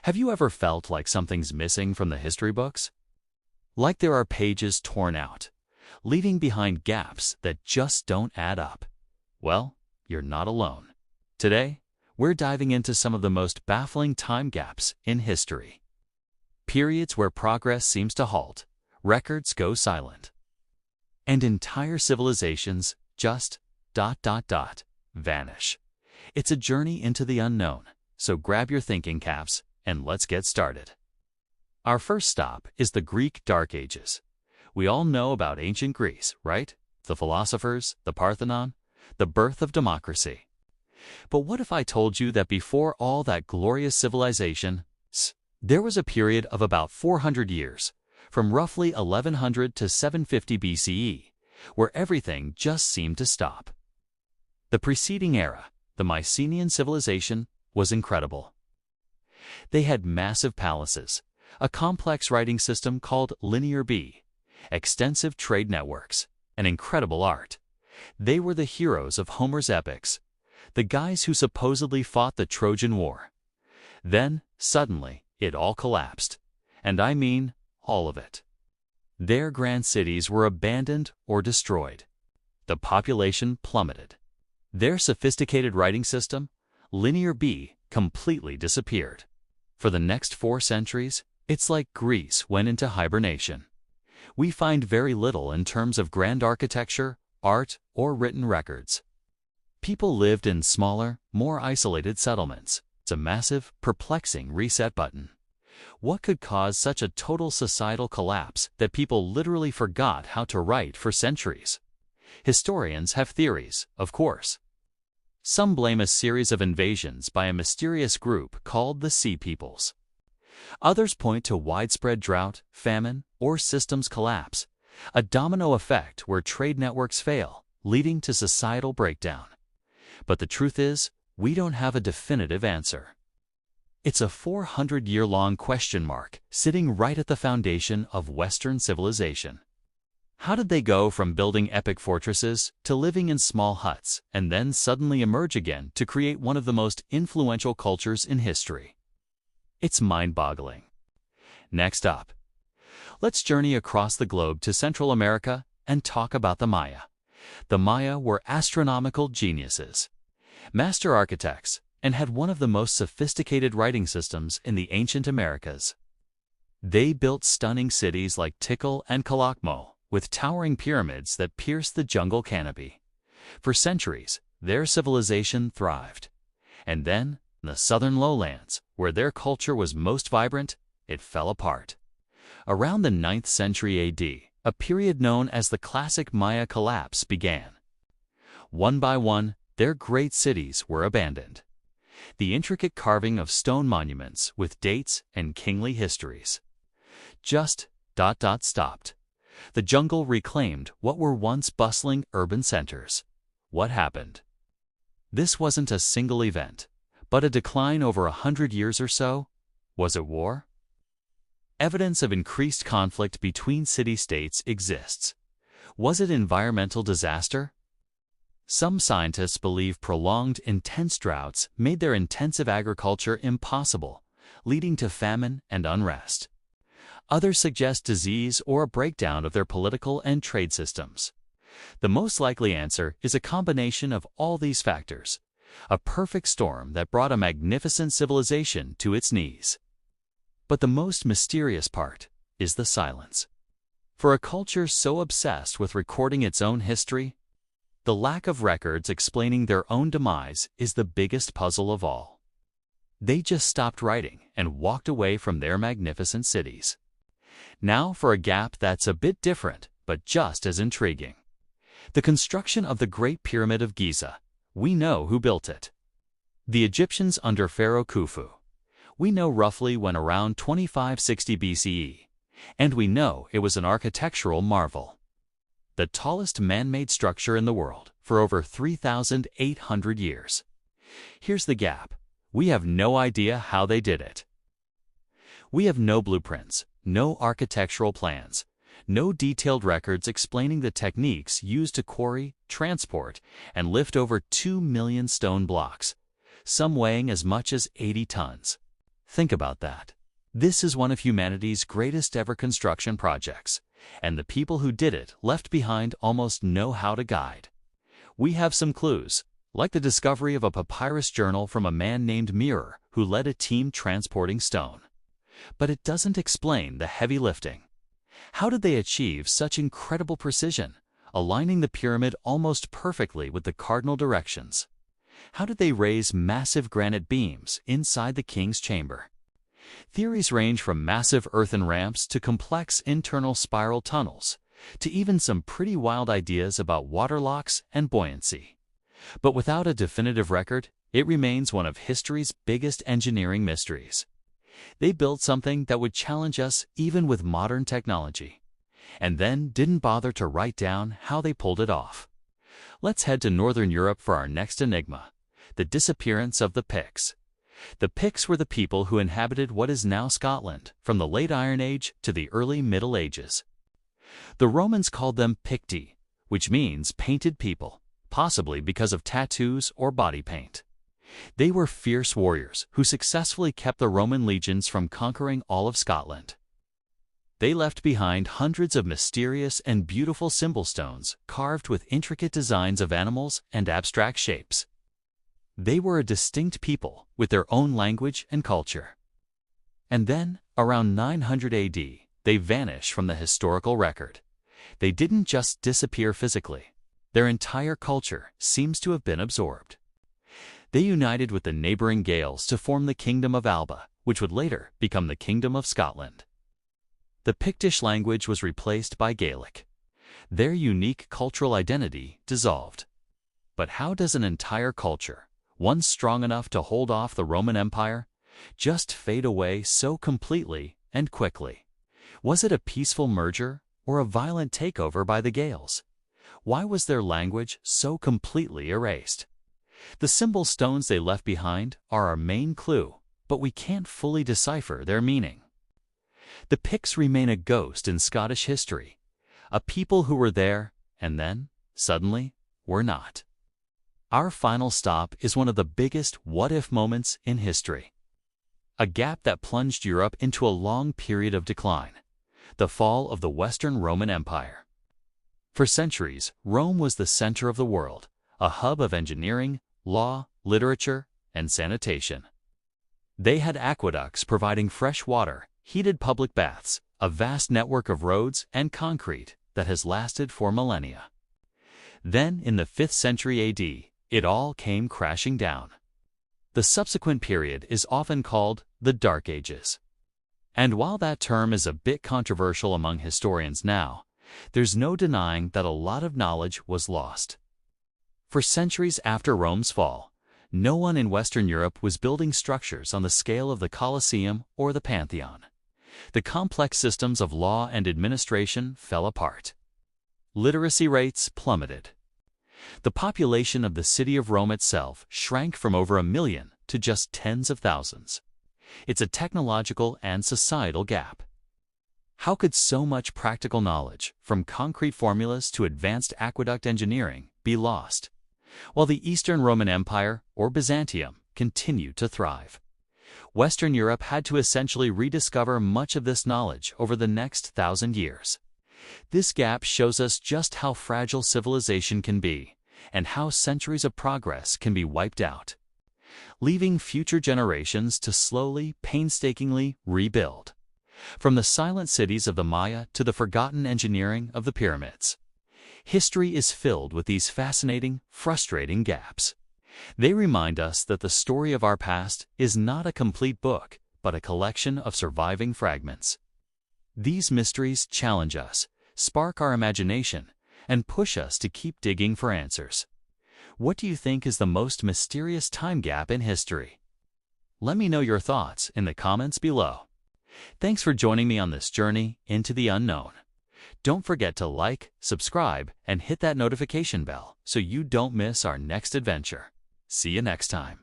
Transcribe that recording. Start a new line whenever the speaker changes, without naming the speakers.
Have you ever felt like something's missing from the history books? Like there are pages torn out, leaving behind gaps that just don't add up? Well, you're not alone. Today, we're diving into some of the most baffling time gaps in history. Periods where progress seems to halt, records go silent, and entire civilizations just vanish. It's a journey into the unknown, so grab your thinking caps and let's get started. Our first stop is the Greek Dark Ages. We all know about ancient Greece, right? The philosophers, the Parthenon, the birth of democracy. But what if I told you that before all that glorious civilization, there was a period of about 400 years, from roughly 1100 to 750 BCE, where everything just seemed to stop? The preceding era, the Mycenaean civilization, was incredible. They had massive palaces, a complex writing system called Linear B, extensive trade networks, and incredible art. They were the heroes of Homer's epics, the guys who supposedly fought the Trojan War. Then, suddenly, it all collapsed. And I mean, all of it. Their grand cities were abandoned or destroyed. The population plummeted. Their sophisticated writing system, Linear B, completely disappeared. For the next 4 centuries, it's like Greece went into hibernation. We find very little in terms of grand architecture, art, or written records. People lived in smaller, more isolated settlements. It's a massive, perplexing reset button. What could cause such a total societal collapse that people literally forgot how to write for centuries? Historians have theories, of course. Some blame a series of invasions by a mysterious group called the Sea Peoples. Others point to widespread drought, famine, or systems collapse, a domino effect where trade networks fail, leading to societal breakdown. But the truth is, we don't have a definitive answer. It's a 400-year-long question mark sitting right at the foundation of Western civilization. How did they go from building epic fortresses to living in small huts and then suddenly emerge again to create one of the most influential cultures in history? It's mind-boggling. Next up, let's journey across the globe to Central America and talk about the Maya. The Maya were astronomical geniuses, master architects, and had one of the most sophisticated writing systems in the ancient Americas. They built stunning cities like Tikal and Calakmul, with towering pyramids that pierced the jungle canopy. For centuries, their civilization thrived. And then, in the southern lowlands, where their culture was most vibrant, it fell apart. Around the 9th century AD, a period known as the Classic Maya collapse began. One by one, their great cities were abandoned. The intricate carving of stone monuments with dates and kingly histories just stopped. The jungle reclaimed what were once bustling urban centers. What happened? This wasn't a single event, but a decline over 100 years or so. Was it war? Evidence of increased conflict between city-states exists. Was it environmental disaster? Some scientists believe prolonged, intense droughts made their intensive agriculture impossible, leading to famine and unrest. Others suggest disease or a breakdown of their political and trade systems. The most likely answer is a combination of all these factors, a perfect storm that brought a magnificent civilization to its knees. But the most mysterious part is the silence. For a culture so obsessed with recording its own history, the lack of records explaining their own demise is the biggest puzzle of all. They just stopped writing and walked away from their magnificent cities. Now for a gap that's a bit different, but just as intriguing. The construction of the Great Pyramid of Giza. We know who built it. The Egyptians under Pharaoh Khufu. We know roughly when around 2560 BCE, and we know it was an architectural marvel. The tallest man-made structure in the world for over 3,800 years. Here's the gap. We have no idea how they did it. We have no blueprints, no architectural plans, no detailed records explaining the techniques used to quarry, transport, and lift over 2 million stone blocks, some weighing as much as 80 tons. Think about that. This is one of humanity's greatest ever construction projects, and the people who did it left behind almost know how to guide. We have some clues, like the discovery of a papyrus journal from a man named Mirror who led a team transporting stone. But it doesn't explain the heavy lifting. How did they achieve such incredible precision, aligning the pyramid almost perfectly with the cardinal directions? How did they raise massive granite beams inside the king's chamber? Theories range from massive earthen ramps to complex internal spiral tunnels, to even some pretty wild ideas about water locks and buoyancy. But without a definitive record, it remains one of history's biggest engineering mysteries. They built something that would challenge us even with modern technology, and then didn't bother to write down how they pulled it off. Let's head to Northern Europe for our next enigma, the disappearance of the Picts. The Picts were the people who inhabited what is now Scotland from the late Iron Age to the early Middle Ages. The Romans called them Picti, which means painted people, possibly because of tattoos or body paint. They were fierce warriors who successfully kept the Roman legions from conquering all of Scotland. They left behind hundreds of mysterious and beautiful symbol stones carved with intricate designs of animals and abstract shapes. They were a distinct people with their own language and culture. And then, around 900 AD, they vanish from the historical record. They didn't just disappear physically. Their entire culture seems to have been absorbed. They united with the neighboring Gaels to form the Kingdom of Alba, which would later become the Kingdom of Scotland. The Pictish language was replaced by Gaelic. Their unique cultural identity dissolved. But how does an entire culture, once strong enough to hold off the Roman Empire, just fade away so completely and quickly? Was it a peaceful merger or a violent takeover by the Gaels? Why was their language so completely erased? The symbol stones they left behind are our main clue, but we can't fully decipher their meaning. The Picts remain a ghost in Scottish history, a people who were there and then, suddenly, were not. Our final stop is one of the biggest what-if moments in history. A gap that plunged Europe into a long period of decline, the fall of the Western Roman Empire. For centuries, Rome was the center of the world, a hub of engineering, law, literature, and sanitation. They had aqueducts providing fresh water, heated public baths, a vast network of roads and concrete that has lasted for millennia. Then, in the 5th century AD, it all came crashing down. The subsequent period is often called the Dark Ages. And while that term is a bit controversial among historians now, there's no denying that a lot of knowledge was lost. For centuries after Rome's fall, no one in Western Europe was building structures on the scale of the Colosseum or the Pantheon. The complex systems of law and administration fell apart. Literacy rates plummeted. The population of the city of Rome itself shrank from over 1 million to just tens of thousands. It's a technological and societal gap. How could so much practical knowledge, from concrete formulas to advanced aqueduct engineering, be lost, while the Eastern Roman Empire, or Byzantium, continued to thrive? Western Europe had to essentially rediscover much of this knowledge over the next 1,000 years. This gap shows us just how fragile civilization can be, and how centuries of progress can be wiped out, leaving future generations to slowly, painstakingly rebuild. From the silent cities of the Maya to the forgotten engineering of the pyramids, history is filled with these fascinating, frustrating gaps. They remind us that the story of our past is not a complete book, but a collection of surviving fragments. These mysteries challenge us, spark our imagination, and push us to keep digging for answers. What do you think is the most mysterious time gap in history? Let me know your thoughts in the comments below. Thanks for joining me on this journey into the unknown. Don't forget to like, subscribe, and hit that notification bell so you don't miss our next adventure. See you next time.